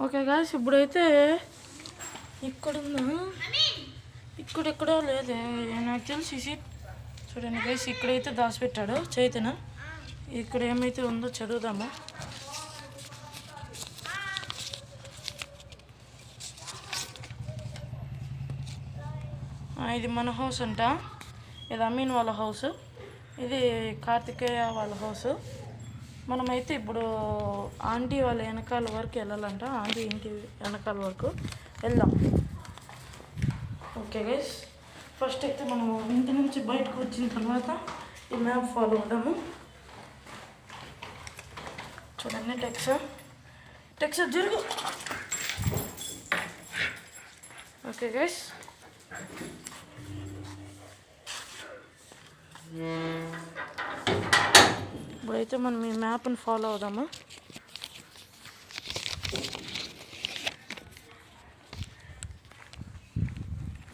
Okay guys, ఇప్పుడైతే ఇక్కడుందా, ఇక్కడెక్కడో లేదే నాకు తెలిసి. చూడండి గైస్, ఇక్కడైతే దాచిపెట్టాడు చైతన్య. ఇక్కడ ఏమైతే ఉందో చదువుదాము. ఇది మన హౌస్ అంట. ఇది అమీన్ వాళ్ళ హౌస్, ఇది కార్తికేయ వాళ్ళ హౌస్. మనమైతే ఇప్పుడు ఆంటీ వాళ్ళ వెనకాల వరకు వెళ్ళాలంట. ఆంటీ ఇంటి వెనకాల వరకు వెళ్దాం. ఓకే గైస్, ఫస్ట్ అయితే మనం ఇంటి నుంచి బయటకు వచ్చిన తర్వాత ఈ మ్యాప్ ఫాలో అవుదాము. చూడండి, టెక్సా జరుగు. ఓకే గైస్, ఇప్పుడైతే మనం ఈ మ్యాప్ని ఫాలో అవుదాము.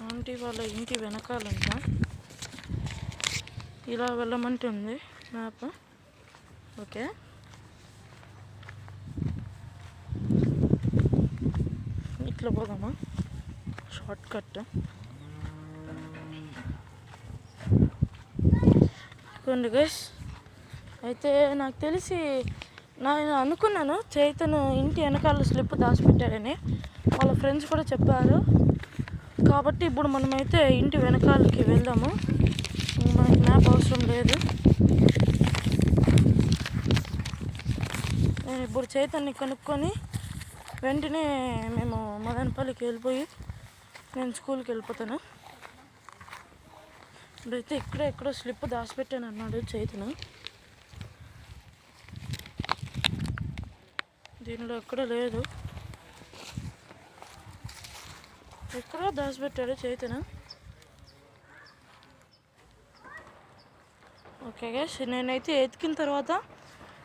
ఆంటీ వాళ్ళ ఇంటి వెనకాలంట. ఇలా వెళ్ళమంటుంది మ్యాప్. ఓకే, ఇట్లా పోదామా, షార్ట్ కట్. ఇదిగోండి గైస్, అయితే నాకు తెలిసి నేను అనుకున్నాను చైతన్య ఇంటి వెనకాల స్లిప్ దాచిపెట్టాడని. వాళ్ళ ఫ్రెండ్స్ కూడా చెప్పారు. కాబట్టి ఇప్పుడు మనమైతే ఇంటి వెనకాలకి వెళ్దాము. మనకి మ్యాప్ అవసరం లేదు. నేను ఇప్పుడు చైతన్యని కనుక్కొని వెంటనే మేము మదనపల్లికి వెళ్ళిపోయి నేను స్కూల్కి వెళ్ళిపోతాను. ఇప్పుడైతే ఎక్కడో స్లిప్ దాచిపెట్టాను అన్నాడు చైతన్య. దీనిలో ఎక్కడ లేదు, ఎక్కడో దాచిపెట్టాడు చైతన్య. ఓకే గైస్, నేనైతే ఎతికిన తర్వాత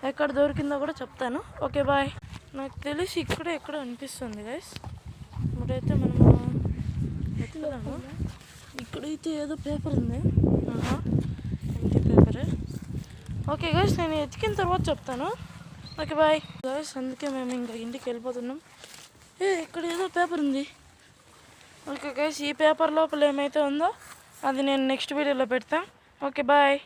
ఎక్కడ దొరికిందో కూడా చెప్తాను. Okay bye. నాకు తెలిసి ఎక్కడో అనిపిస్తుంది గైస్. ఇప్పుడైతే మనము ఎత్తుకుదాము. ఇక్కడైతే ఏదో పేపర్ ఉంది, ఇంటి పేపరే. ఓకే గైస్, నేను ఎతికిన తర్వాత చెప్తాను. Okay bye guys. అందుకే మేము ఇంకా ఇంటికి వెళ్ళిపోతున్నాం. ఇక్కడ ఏదో పేపర్ ఉంది. ఓకే గైస్, ఈ పేపర్ లోపల ఏమైతే ఉందో అది నేను నెక్స్ట్ వీడియోలో పెడతాను. Okay bye.